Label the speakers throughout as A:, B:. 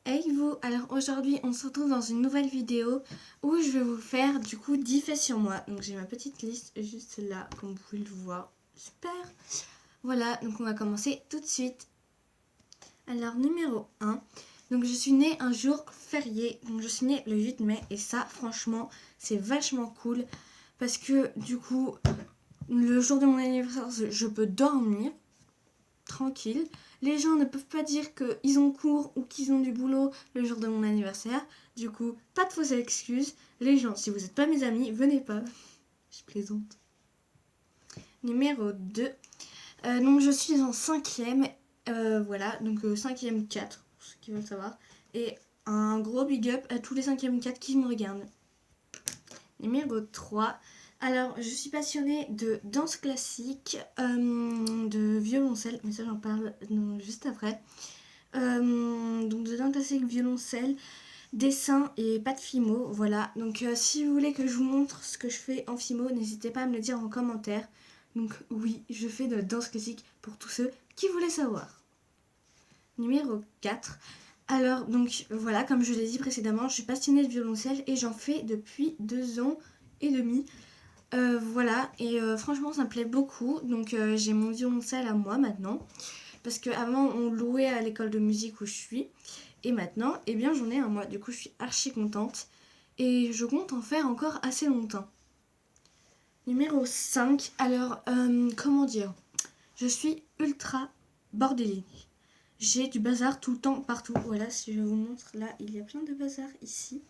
A: Hey vous, alors aujourd'hui on se retrouve dans une nouvelle vidéo où je vais vous faire du coup 10 faits sur moi. Donc j'ai ma petite liste juste là comme vous pouvez le voir. Super. Voilà, donc on va commencer tout de suite. Alors numéro 1, donc je suis née un jour férié, donc je suis née le 8 mai et ça franchement c'est vachement cool parce que du coup le jour de mon anniversaire je peux dormir tranquille. Les gens ne peuvent pas dire qu'ils ont cours ou qu'ils ont du boulot le jour de mon anniversaire. Du coup, pas de fausses excuses. Les gens, si vous n'êtes pas mes amis, venez pas. Je plaisante. Numéro 2. Donc je suis en 5e. Voilà, donc 5e 4, pour ceux qui veulent savoir. Et un gros big up à tous les 5e 4 qui me regardent. Numéro 3. Alors, je suis passionnée de danse classique, de violoncelle, mais ça j'en parle juste après. Donc de danse classique, violoncelle, dessin et pas de fimo, voilà. Donc si vous voulez que je vous montre ce que je fais en fimo, n'hésitez pas à me le dire en commentaire. Donc oui, je fais de danse classique pour tous ceux qui voulaient savoir. Numéro 4. Alors donc voilà, comme je l'ai dit précédemment, je suis passionnée de violoncelle et j'en fais depuis 2 ans et demi. Voilà, et franchement ça me plaît beaucoup. Donc j'ai mon violoncelle à moi maintenant. Parce qu'avant on louait à l'école de musique où je suis. Et maintenant, eh bien j'en ai un moi. Du coup je suis archi contente. Et je compte en faire encore assez longtemps. Numéro 5. Alors, comment dire, je suis ultra bordélique. J'ai du bazar tout le temps, partout. Voilà, si je vous montre, là, il y a plein de bazar ici.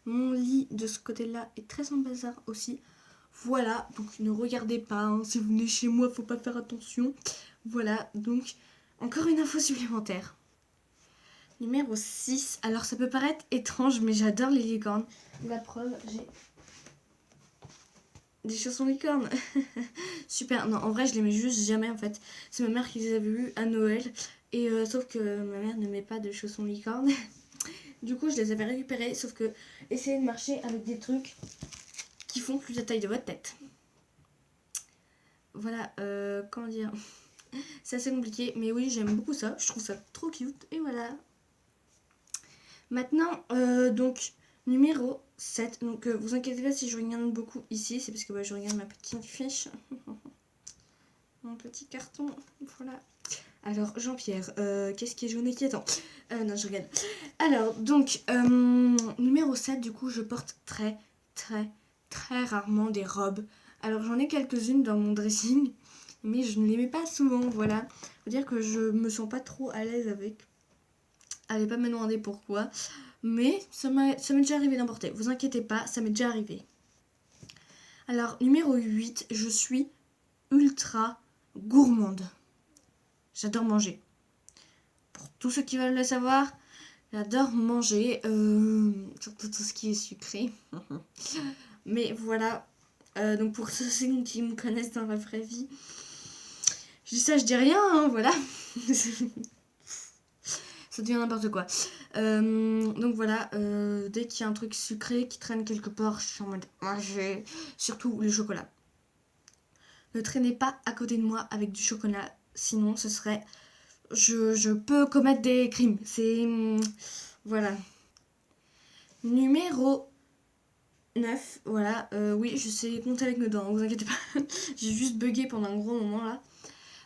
A: Mon lit de ce côté-là est très en bazar aussi. Voilà, donc ne regardez pas, hein. Si vous venez chez moi, faut pas faire attention. Voilà, donc encore une info supplémentaire. Numéro 6. Alors ça peut paraître étrange, mais j'adore les licornes. La preuve, j'ai des chaussons licornes. Super, non, en vrai, je les mets juste jamais en fait. C'est ma mère qui les avait eues à Noël. Et sauf que ma mère ne met pas de chaussons licornes. Du coup, je les avais récupérés. Sauf que essayez de marcher avec des trucs qui font plus la taille de votre tête. Voilà, comment dire. C'est assez compliqué, mais oui, j'aime beaucoup ça. Je trouve ça trop cute. Et voilà. Maintenant, donc, numéro 7. Donc, vous inquiétez pas si je regarde beaucoup ici. C'est parce que je regarde ma petite fiche. Mon petit carton. Voilà. Alors, Jean-Pierre, qu'est-ce qui est jaune et qui attend non, je regarde. Alors, donc, numéro 7, du coup, je porte très, très, très rarement des robes. Alors, j'en ai quelques-unes dans mon dressing, mais je ne les mets pas souvent, voilà. Faut dire que je me sens pas trop à l'aise avec. Allez pas me demander pourquoi, mais ça m'est déjà arrivé d'en porter. Vous inquiétez pas, ça m'est déjà arrivé. Alors, numéro 8, je suis ultra gourmande. J'adore manger. Pour tous ceux qui veulent le savoir, j'adore manger, surtout tout ce qui est sucré. Mais voilà, donc pour ceux qui me connaissent dans la vraie vie, je dis ça, je dis rien, hein, voilà. Ça devient n'importe quoi. Donc voilà, dès qu'il y a un truc sucré qui traîne quelque part, je suis en mode manger. Surtout le chocolat. Ne traînez pas à côté de moi avec du chocolat, sinon ce serait... Je peux commettre des crimes. C'est... voilà. Numéro 9, voilà. Oui, je sais compter avec mes dents, vous inquiétez pas. J'ai juste bugué pendant un gros moment là.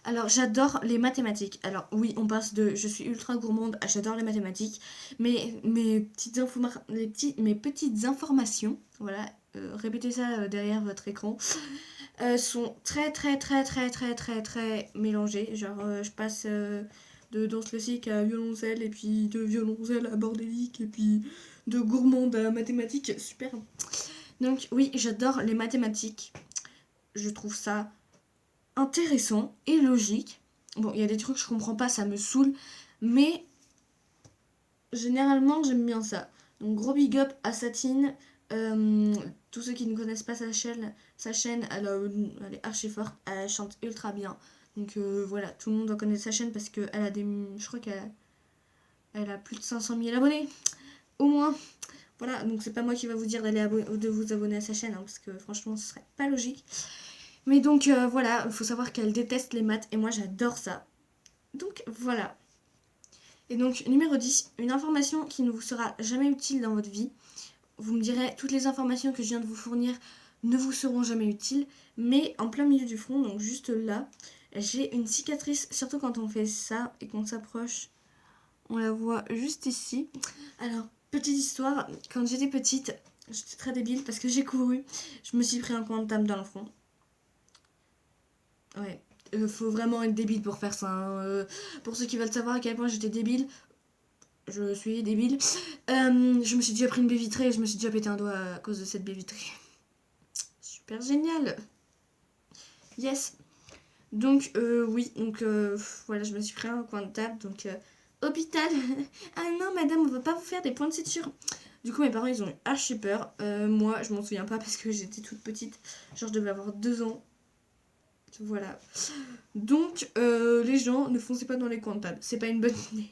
A: Alors, j'adore les mathématiques. Alors, oui, on passe de je suis ultra gourmande à j'adore les mathématiques. Mais mes petites informations, voilà, répétez ça derrière votre écran, sont très, très, très, très, très, très, très mélangées. Genre, je passe de danse classique à violoncelle, et puis de violoncelle à bordélique, et puis de gourmande à mathématiques. Super. Donc, oui, j'adore les mathématiques. Je trouve ça intéressant et logique. Bon, il y a des trucs que je comprends pas, ça me saoule, mais généralement j'aime bien ça. Donc gros big up à Satine. Tous ceux qui ne connaissent pas sa chaîne, elle est archi forte, elle chante ultra bien. Donc voilà, tout le monde doit connaître sa chaîne parce qu'elle a des... Je crois qu'elle a plus de 500 000 abonnés, au moins. Voilà, donc c'est pas moi qui va vous dire de vous abonner à sa chaîne, hein, parce que franchement ce serait pas logique. Mais donc voilà, il faut savoir qu'elle déteste les maths et moi j'adore ça. Donc voilà. Et donc numéro 10, une information qui ne vous sera jamais utile dans votre vie. Vous me direz, toutes les informations que je viens de vous fournir ne vous seront jamais utiles, mais en plein milieu du front, donc juste là, j'ai une cicatrice, surtout quand on fait ça et qu'on s'approche, on la voit juste ici. Alors, petite histoire, quand j'étais petite, j'étais très débile parce que j'ai couru, je me suis pris un coin de table dans le front. Ouais, faut vraiment être débile pour faire ça. Hein. Pour ceux qui veulent savoir à quel point j'étais débile, je suis débile. Je me suis déjà pris une baie vitrée et je me suis déjà pété un doigt à cause de cette baie vitrée. Super génial. Yes. Donc oui, donc voilà, je me suis pris un coin de table, donc hôpital. Ah non madame, on va pas vous faire des points de suture. Du coup mes parents ils ont eu archi peur. Moi je m'en souviens pas parce que j'étais toute petite, genre je devais avoir 2 ans. Voilà. Donc les gens ne foncez pas dans les coins de table, c'est pas une bonne idée.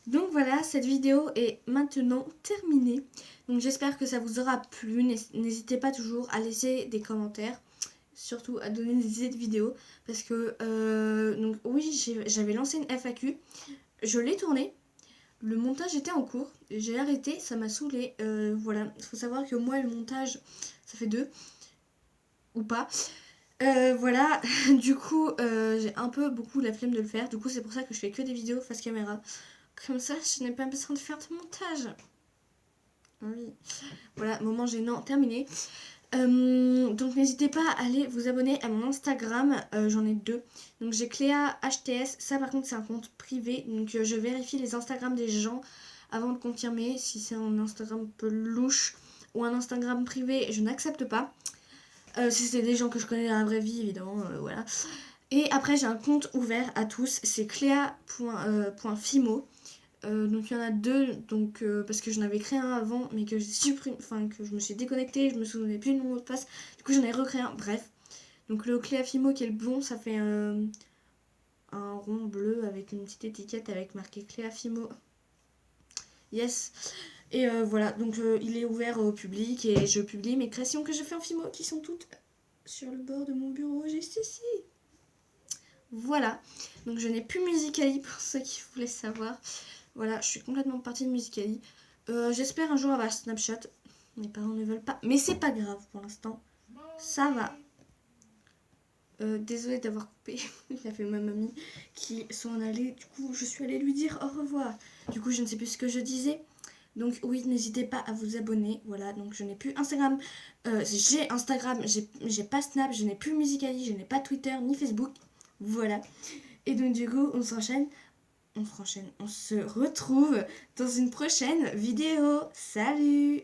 A: Donc voilà, cette vidéo est maintenant terminée. Donc j'espère que ça vous aura plu. N'hésitez pas toujours à laisser des commentaires. Surtout à donner des idées de vidéos. Parce que, donc oui, j'avais lancé une FAQ. Je l'ai tournée. Le montage était en cours. J'ai arrêté, ça m'a saoulée. Voilà, il faut savoir que moi, le montage, ça fait 2. Ou pas. Voilà, du coup, j'ai un peu beaucoup la flemme de le faire. Du coup, c'est pour ça que je fais que des vidéos face caméra. Comme ça, je n'ai pas besoin de faire de montage. Oui. Voilà, moment gênant terminé. Donc n'hésitez pas à aller vous abonner à mon Instagram. J'en ai 2. Donc j'ai Cléa HTS. Ça par contre c'est un compte privé. Donc je vérifie les Instagrams des gens avant de confirmer. Si c'est un Instagram un peu louche ou un Instagram privé, je n'accepte pas. Si c'est des gens que je connais dans la vraie vie, évidemment, voilà. Et après j'ai un compte ouvert à tous. C'est cléa.fimo. Donc il y en a 2, donc parce que j'en avais créé un avant mais que j'ai supprimé, enfin que je me suis déconnectée, je me souvenais plus de mon mot de passe, du coup j'en ai recréé un, bref. Donc le Cléafimo qui est le blond, ça fait un rond bleu avec une petite étiquette avec marqué Cléafimo. Yes. Et voilà, donc il est ouvert au public et je publie mes créations que je fais en Fimo qui sont toutes sur le bord de mon bureau juste ici. Voilà, donc je n'ai plus Musical.ly pour ceux qui voulaient savoir. Voilà, je suis complètement partie de Musical.ly. J'espère un jour avoir Snapchat. Mes parents ne veulent pas. Mais c'est pas grave pour l'instant. Ça va. Désolée d'avoir coupé. Il y avait ma mamie qui s'en allait. Du coup, je suis allée lui dire au revoir. Du coup, je ne sais plus ce que je disais. Donc oui, n'hésitez pas à vous abonner. Voilà, donc je n'ai plus Instagram. J'ai Instagram, j'ai pas Snap, je n'ai plus Musical.ly, je n'ai pas Twitter ni Facebook. Voilà. Et donc du coup, on se retrouve dans une prochaine vidéo. Salut!